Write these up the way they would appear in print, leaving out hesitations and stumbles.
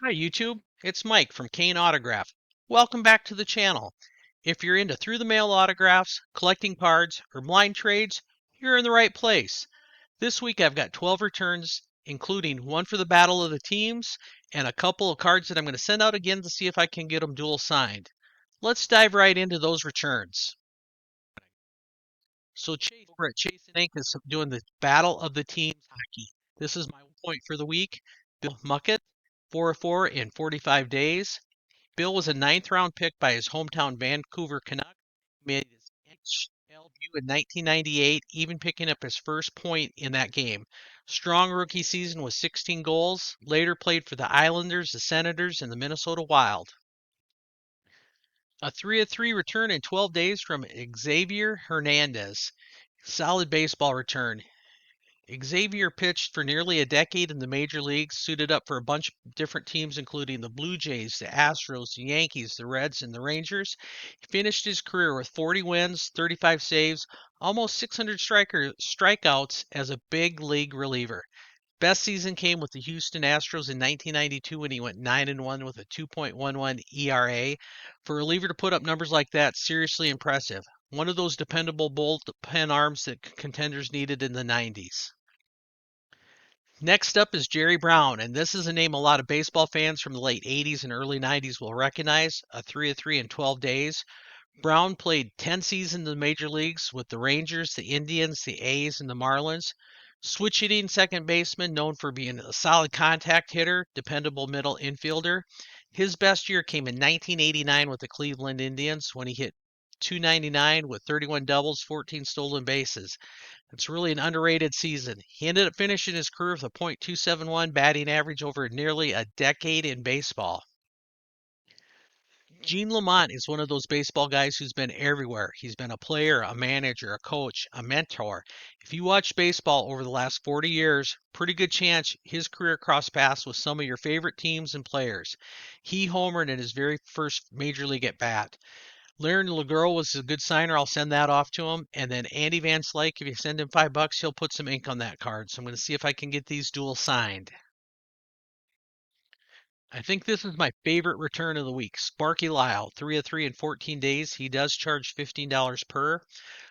Hi YouTube, it's Mike from Kane Autograph. Welcome back to the channel. If you're into through the mail autographs, collecting cards, or blind trades, you're in the right place. This week I've got 12 returns, including one for the Battle of the Teams and a couple of cards that I'm going to send out again to see if I can get them dual signed. Let's dive right into those returns. So Chase over at Chase and Ink is doing the Battle of the Teams hockey. This is my point for the week. Bill Muckett, 4-4 in 45 days. Bill was a ninth round pick by his hometown Vancouver Canuck. He made his NHL debut in 1998, even picking up his first point in that game. Strong rookie season with 16 goals. Later played for the Islanders, the Senators, and the Minnesota Wild. A 3-3 return in 12 days from Xavier Hernandez. Solid baseball return. Xavier pitched for nearly a decade in the major leagues, suited up for a bunch of different teams, including the Blue Jays, the Astros, the Yankees, the Reds, and the Rangers. He finished his career with 40 wins, 35 saves, almost 600 strikeouts as a big league reliever. Best season came with the Houston Astros in 1992 when he went 9-1 with a 2.11 ERA. For a reliever to put up numbers like that, seriously impressive. One of those dependable bullpen arms that contenders needed in the 90s. Next up is Jerry Brown, and this is a name a lot of baseball fans from the late 80s and early 90s will recognize. A 3-3 in 12 days. Brown played 10 seasons in the major leagues with the Rangers, the Indians, the A's, and the Marlins. Switch hitting second baseman, known for being a solid contact hitter, dependable middle infielder. His best year came in 1989 with the Cleveland Indians when he hit 299 with 31 doubles, 14 stolen bases. It's really an underrated season. He ended up finishing his career with a .271 batting average over nearly a decade in baseball. Gene Lamont is one of those baseball guys who's been everywhere. He's been a player, a manager, a coach, a mentor. If you watch baseball over the last 40 years, pretty good chance his career crossed paths with some of your favorite teams and players. He homered in his very first major league at bat. Larry LeGros was a good signer. I'll send that off to him. And then Andy Van Slyke, if you send him $5, he'll put some ink on that card. So I'm going to see if I can get these dual signed. I think this is my favorite return of the week. Sparky Lyle, 3-3 in 14 days. He does charge $15 per.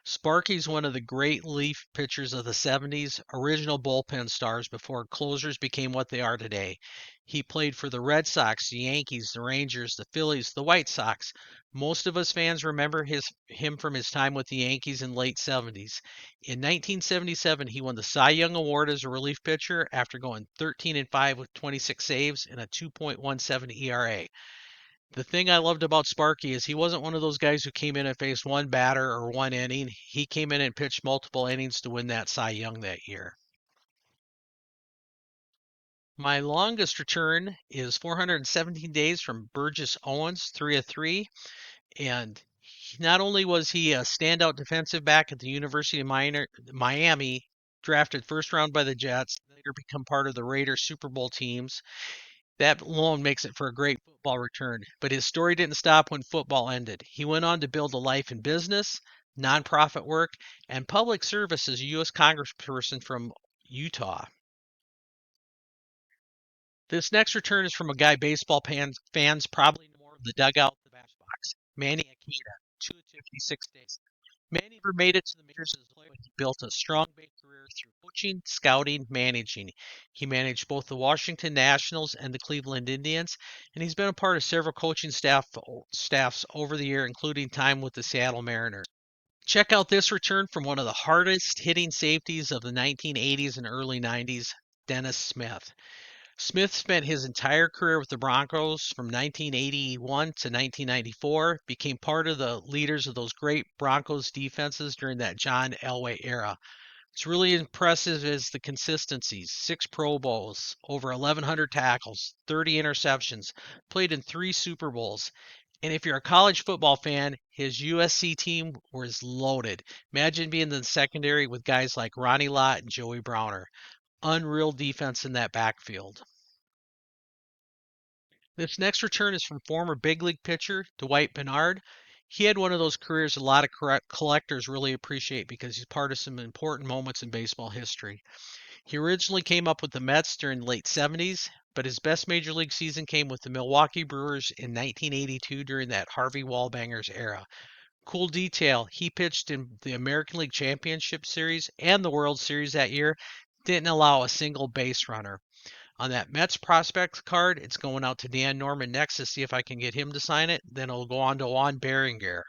Sparky's one of the great relief pitchers of the 70s, original bullpen stars before closers became what they are today. He played for the Red Sox, the Yankees, the Rangers, the Phillies, the White Sox. Most of us fans remember him from his time with the Yankees in late 70s. In 1977, he won the Cy Young Award as a relief pitcher after going 13-5 with 26 saves and a 2.17 ERA. The thing I loved about Sparky is he wasn't one of those guys who came in and faced one batter or one inning. He came in and pitched multiple innings to win that Cy Young that year. My longest return is 417 days from Burgess Owens, 3-3. And not only was he a standout defensive back at the University of Miami, drafted first round by the Jets, later become part of the Raiders Super Bowl teams. That alone makes it for a great football return. But his story didn't stop when football ended. He went on to build a life in business, nonprofit work, and public service as a U.S. Congressperson from Utah. This next return is from a guy baseball fans probably know more of the dugout, the batter's box. Manny Akita, 256 days. Manny never made it to the majors as a player, but he built a strong big career through coaching, scouting, managing. He managed both the Washington Nationals and the Cleveland Indians, and he's been a part of several coaching staffs over the year, including time with the Seattle Mariners. Check out this return from one of the hardest hitting safeties of the 1980s and early 90s, Dennis Smith. Smith spent his entire career with the Broncos from 1981 to 1994, became part of the leaders of those great Broncos defenses during that John Elway era. What's really impressive is the consistencies. 6 Pro Bowls, over 1,100 tackles, 30 interceptions, played in 3 Super Bowls. And if you're a college football fan, his USC team was loaded. Imagine being in the secondary with guys like Ronnie Lott and Joey Browner. Unreal defense in that backfield. This next return is from former big league pitcher Dwight Bernard. He had one of those careers a lot of collectors really appreciate because he's part of some important moments in baseball history. He originally came up with the Mets during the late 70s, but his best major league season came with the Milwaukee Brewers in 1982 during that Harvey Wallbangers era. Cool detail, he pitched in the American League Championship Series and the World Series that year, didn't allow a single base runner. On that Mets prospect card, it's going out to Dan Norman next to see if I can get him to sign it. Then it'll go on to Juan Berenguer.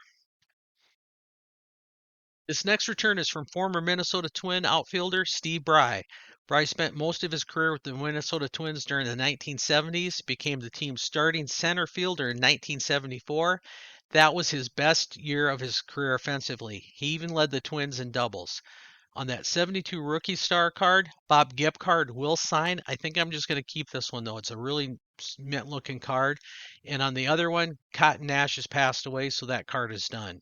This next return is from former Minnesota Twin outfielder Steve Bry. Bry spent most of his career with the Minnesota Twins during the 1970s, became the team's starting center fielder in 1974. That was his best year of his career offensively. He even led the Twins in doubles. On that 72 rookie star card, Bob Gepcard will sign. I think I'm just going to keep this one though. It's a really mint looking card. And on the other one, Cotton Nash has passed away, so that card is done.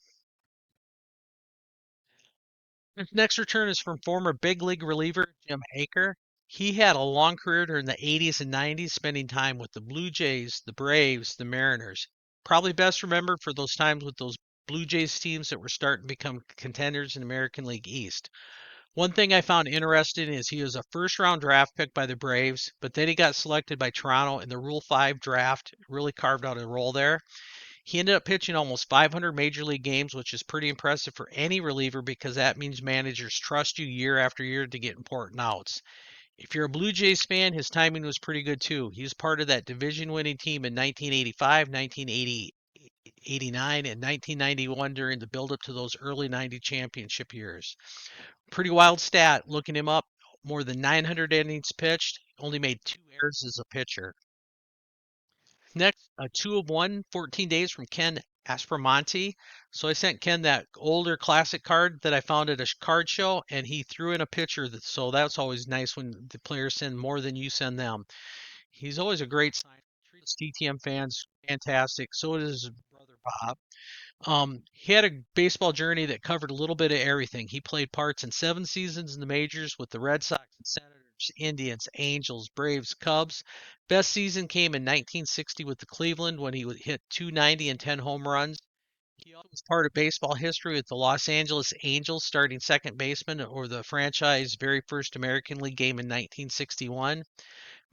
This next return is from former big league reliever Jim Aker. He had a long career during the 80s and 90s, spending time with the Blue Jays, the Braves, the Mariners. Probably best remembered for those times with those Blue Jays teams that were starting to become contenders in American League East. One thing I found interesting is he was a first round draft pick by the Braves, but then he got selected by Toronto in the Rule 5 draft, really carved out a role there. He ended up pitching almost 500 major league games, which is pretty impressive for any reliever because that means managers trust you year after year to get important outs. If you're a Blue Jays fan, his timing was pretty good too. He was part of that division winning team in 1985, 1980, 89, and 1991 during the build up to those early 90 championship years. Pretty wild stat looking him up. More than 900 innings pitched, only made 2 errors as a pitcher. Next, a 2 of 1, 14 days from Ken Aspromonte. So I sent Ken that older classic card that I found at a card show, and he threw in a picture. So that's always nice when the players send more than you send them. He's always a great sign. Treats TTM fans fantastic. So does his brother Bob. He had a baseball journey that covered a little bit of everything. He played parts in 7 seasons in the majors with the Red Sox and Senators, Indians, Angels, Braves, Cubs. Best season came in 1960 with the Cleveland when he hit 290 and 10 home runs. He also was part of baseball history with the Los Angeles Angels starting second baseman or the franchise very first American League game in 1961.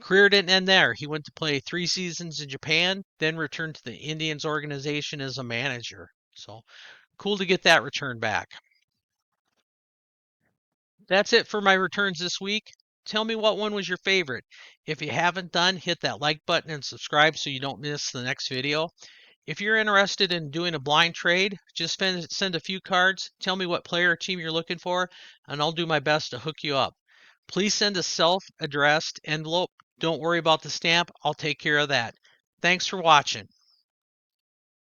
Career didn't end there. He went to play 3 seasons in Japan, then returned to the Indians organization as a manager. So cool to get that return back. That's it for my returns this week. Tell me what one was your favorite. If you haven't done, hit that like button and subscribe so you don't miss the next video. If you're interested in doing a blind trade, just send a few cards, tell me what player or team you're looking for, and I'll do my best to hook you up. Please send a self-addressed envelope. Don't worry about the stamp. I'll take care of that. Thanks for watching.